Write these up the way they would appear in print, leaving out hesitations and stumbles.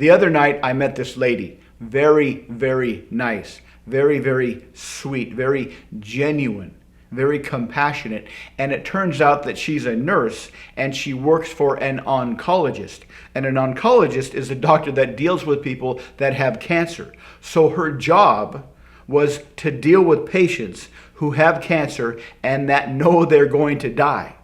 The other night I met this lady, very, very nice, very, very sweet, very genuine, very compassionate. And it turns out that she's a nurse and she works for an oncologist. And an oncologist is a doctor that deals with people that have cancer. So her job was to deal with patients who have cancer and that know they're going to die.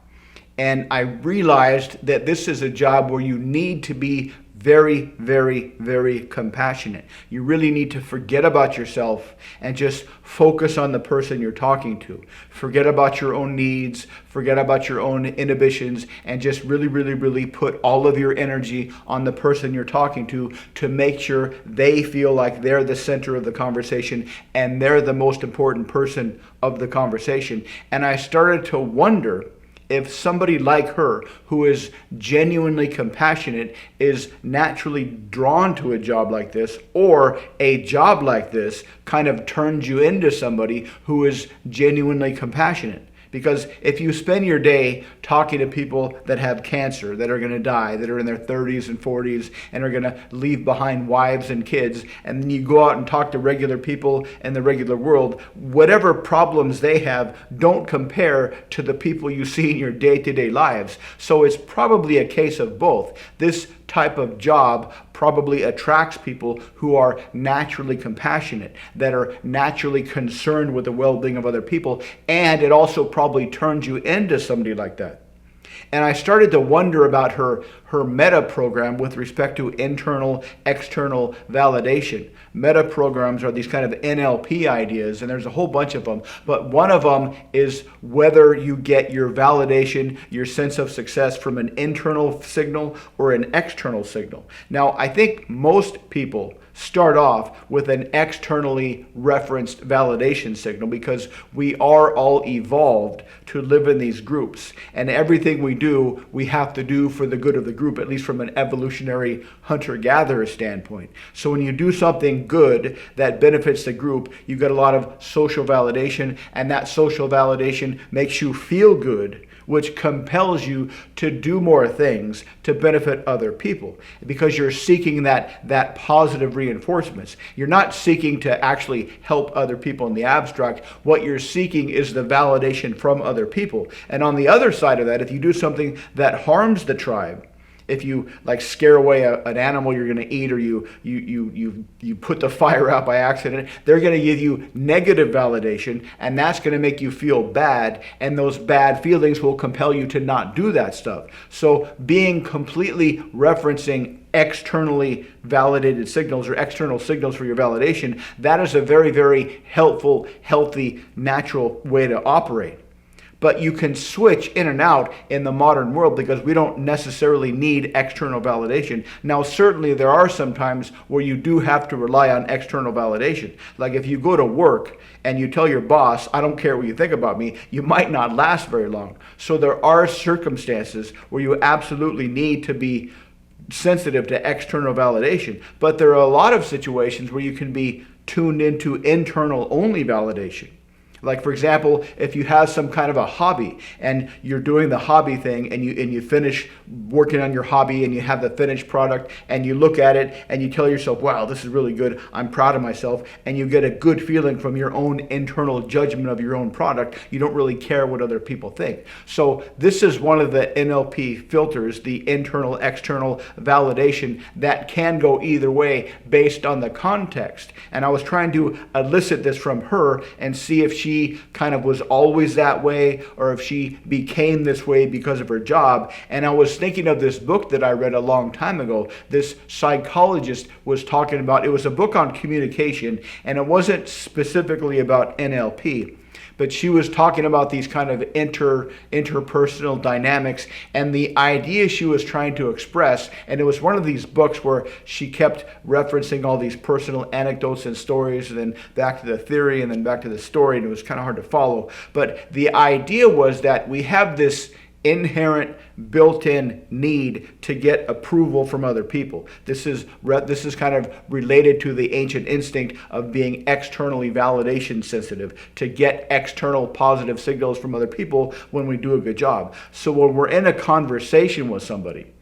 And I realized that this is a job where you need to be very, very, very compassionate. You really need to forget about yourself and just focus on the person you're talking to. Forget about your own needs, forget about your own inhibitions, and just really, really, really put all of your energy on the person you're talking to make sure they feel like they're the center of the conversation and they're the most important person of the conversation. And I started to wonder if somebody like her, who is genuinely compassionate, is naturally drawn to a job like this, or a job like this kind of turns you into somebody who is genuinely compassionate. Because if you spend your day talking to people that have cancer, that are going to die, that are in their 30s and 40s, and are going to leave behind wives and kids, and then you go out and talk to regular people in the regular world, whatever problems they have don't compare to the people you see in your day-to-day lives. So it's probably a case of both. This type of job probably attracts people who are naturally compassionate, that are naturally concerned with the well-being of other people, and it also probably turns you into somebody like that. And I started to wonder about her meta program with respect to internal, external validation. Meta programs are these kind of NLP ideas, and there's a whole bunch of them. But one of them is whether you get your validation, your sense of success from an internal signal or an external signal. Now, I think most people start off with an externally referenced validation signal because we are all evolved to live in these groups. And everything we do, we have to do for the good of the group, at least from an evolutionary hunter-gatherer standpoint. So when you do something good that benefits the group, you get a lot of social validation, and that social validation makes you feel good, which compels you to do more things to benefit other people because you're seeking that positive reinforcements. You're not seeking to actually help other people in the abstract. What you're seeking is the validation from other people. And on the other side of that, if you do something that harms the tribe, if you like scare away an animal you're going to eat, or you put the fire out by accident, they're going to give you negative validation, and that's going to make you feel bad, and those bad feelings will compel you to not do that stuff. So being completely referencing externally validated signals or external signals for your validation, that is a very, very helpful, healthy, natural way to operate. But you can switch in and out in the modern world because we don't necessarily need external validation. Now, certainly there are some times where you do have to rely on external validation. Like if you go to work and you tell your boss, I don't care what you think about me, you might not last very long. So there are circumstances where you absolutely need to be sensitive to external validation. But there are a lot of situations where you can be tuned into internal only validation. Like, for example, if you have some kind of a hobby and you're doing the hobby thing and you finish working on your hobby and you have the finished product and you look at it and you tell yourself, wow, this is really good, I'm proud of myself, and you get a good feeling from your own internal judgment of your own product, you don't really care what other people think. So this is one of the NLP filters, the internal, external validation, that can go either way based on the context. And I was trying to elicit this from her and see if she kind of was always that way or if she became this way because of her job. And I was thinking of this book that I read a long time ago. This psychologist was talking about, it was a book on communication, and it wasn't specifically about NLP. But she was talking about these kind of interpersonal dynamics and the idea she was trying to express. And it was one of these books where she kept referencing all these personal anecdotes and stories, and then back to the theory and then back to the story, and it was kind of hard to follow. But the idea was that we have this inherent built-in need to get approval from other people. This is kind of related to the ancient instinct of being externally validation sensitive, to get external positive signals from other people when we do a good job. So when we're in a conversation with somebody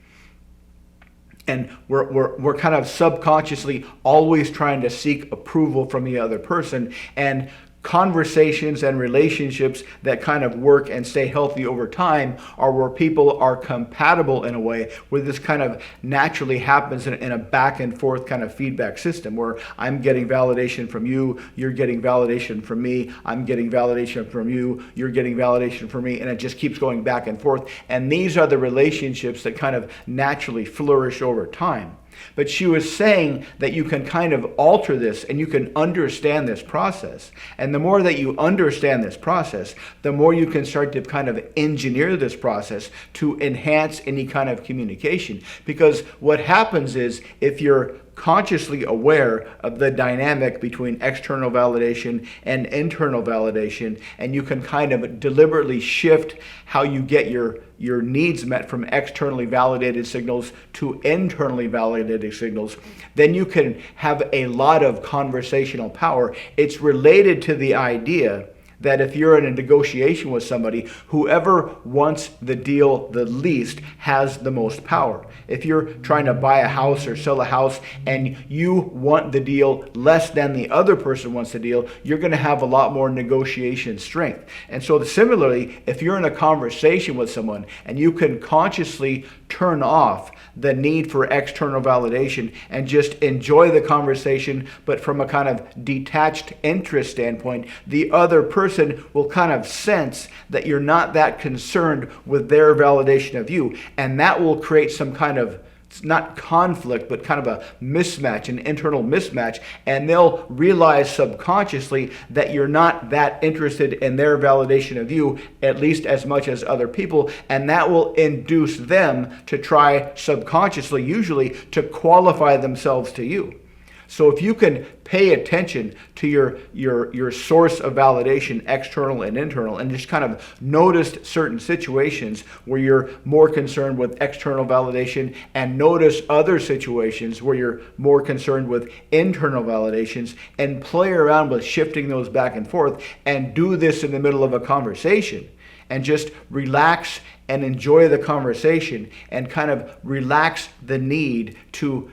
And we're kind of subconsciously always trying to seek approval from the other person. And conversations and relationships that kind of work and stay healthy over time are where people are compatible in a way where this kind of naturally happens in a back and forth kind of feedback system where I'm getting validation from you, you're getting validation from me, I'm getting validation from you, you're getting validation from me, and it just keeps going back and forth. And these are the relationships that kind of naturally flourish over time. But she was saying that you can kind of alter this and you can understand this process. And the more that you understand this process, the more you can start to kind of engineer this process to enhance any kind of communication. Because what happens is if you're consciously aware of the dynamic between external validation and internal validation, and you can kind of deliberately shift how you get your needs met from externally validated signals to internally validated signals, then you can have a lot of conversational power. It's related to the idea that if you're in a negotiation with somebody, whoever wants the deal the least has the most power. If you're trying to buy a house or sell a house and you want the deal less than the other person wants the deal, you're going to have a lot more negotiation strength. And so similarly, if you're in a conversation with someone and you can consciously turn off the need for external validation and just enjoy the conversation, but from a kind of detached interest standpoint, the other person will kind of sense that you're not that concerned with their validation of you. And that will create some kind of, it's not conflict, but kind of a mismatch, an internal mismatch. And they'll realize subconsciously that you're not that interested in their validation of you, at least as much as other people. And that will induce them to try subconsciously, usually, to qualify themselves to you. So if you can pay attention to your source of validation, external and internal, and just kind of notice certain situations where you're more concerned with external validation and notice other situations where you're more concerned with internal validations and play around with shifting those back and forth and do this in the middle of a conversation and just relax and enjoy the conversation and kind of relax the need to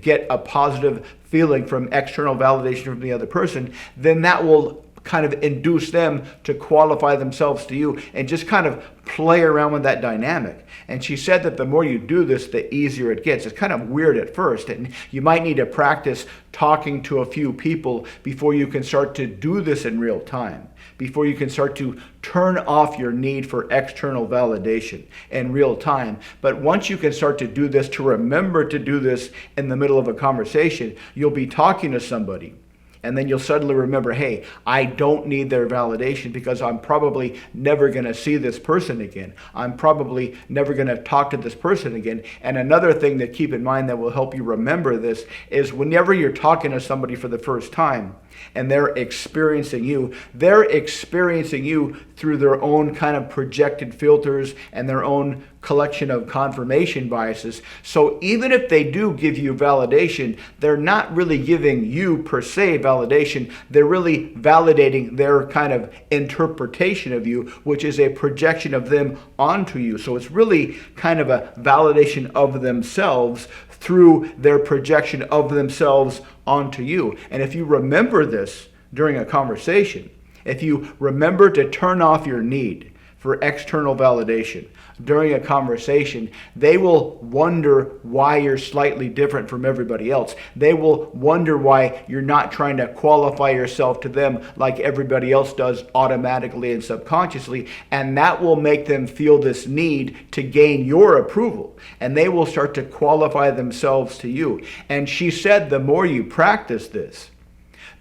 get a positive feeling from external validation from the other person, then that will kind of induce them to qualify themselves to you and just kind of play around with that dynamic. And she said that the more you do this, the easier it gets. It's kind of weird at first, and you might need to practice talking to a few people before you can start to do this in real time, before you can start to turn off your need for external validation in real time. But once you can start to do this, to remember to do this in the middle of a conversation, you'll be talking to somebody. And then you'll suddenly remember, hey, I don't need their validation because I'm probably never going to see this person again. I'm probably never going to talk to this person again. And another thing to keep in mind that will help you remember this is whenever you're talking to somebody for the first time and they're experiencing you through their own kind of projected filters and their own collection of confirmation biases. So even if they do give you validation, they're not really giving you per se validation. They're really validating their kind of interpretation of you, which is a projection of them onto you. So it's really kind of a validation of themselves through their projection of themselves onto you. And if you remember this during a conversation, if you remember to turn off your need for external validation during a conversation, they will wonder why you're slightly different from everybody else. They will wonder why you're not trying to qualify yourself to them like everybody else does automatically and subconsciously. And that will make them feel this need to gain your approval. And they will start to qualify themselves to you. And she said the more you practice this,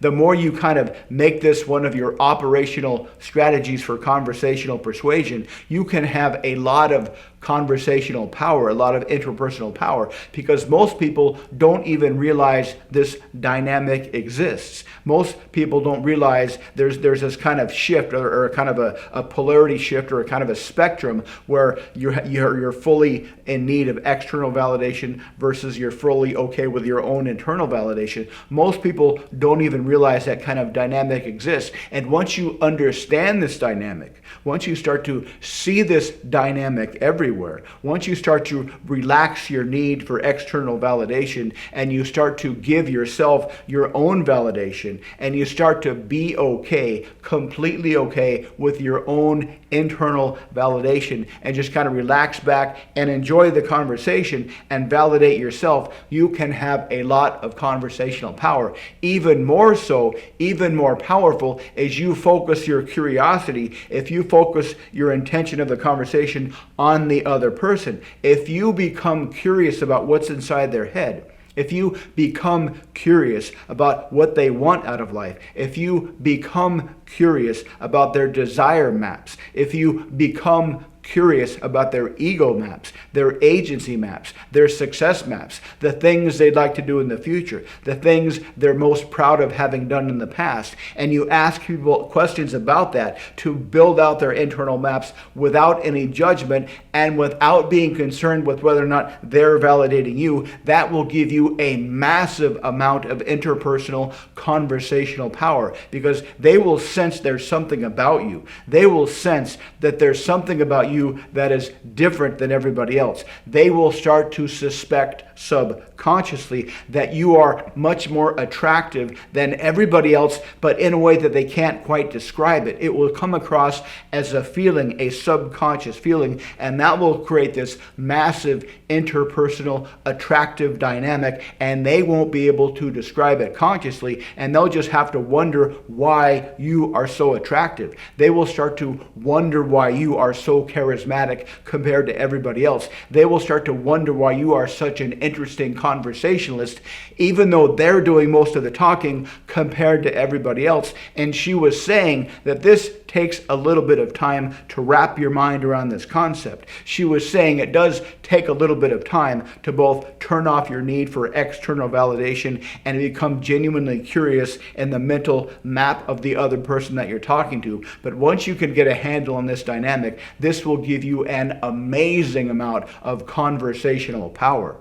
the more you kind of make this one of your operational strategies for conversational persuasion, you can have a lot of conversational power, a lot of interpersonal power, because most people don't even realize this dynamic exists. Most people don't realize there's this kind of shift or a kind of a polarity shift or a kind of a spectrum where you're fully in need of external validation versus you're fully okay with your own internal validation. Most people don't even realize that kind of dynamic exists. And once you understand this dynamic, once you start to see this dynamic everywhere, everywhere. Once you start to relax your need for external validation and you start to give yourself your own validation and you start to be okay, completely okay with your own internal validation and just kind of relax back and enjoy the conversation and validate yourself, you can have a lot of conversational power. Even more so, even more powerful as you focus your curiosity, if you focus your intention of the conversation on the other person, if you become curious about what's inside their head, if you become curious about what they want out of life, if you become curious about their desire maps, if you become curious about their ego maps, their agency maps, their success maps, the things they'd like to do in the future, the things they're most proud of having done in the past, and you ask people questions about that to build out their internal maps without any judgment and without being concerned with whether or not they're validating you, that will give you a massive amount of interpersonal conversational power, because they will sense there's something about you. They will sense that there's something about you that is different than everybody else. They will start to suspect subconsciously that you are much more attractive than everybody else, but in a way that they can't quite describe it. It will come across as a feeling, a subconscious feeling, and that will create this massive interpersonal attractive dynamic, and they won't be able to describe it consciously, and they'll just have to wonder why you are so attractive. They will start to wonder why you are so charismatic compared to everybody else. They will start to wonder why you are such an interesting conversationalist, even though they're doing most of the talking compared to everybody else. And she was saying that this takes a little bit of time to wrap your mind around this concept. She was saying it does take a little bit of time to both turn off your need for external validation and become genuinely curious in the mental map of the other person that you're talking to. But once you can get a handle on this dynamic, this will give you an amazing amount of conversational power.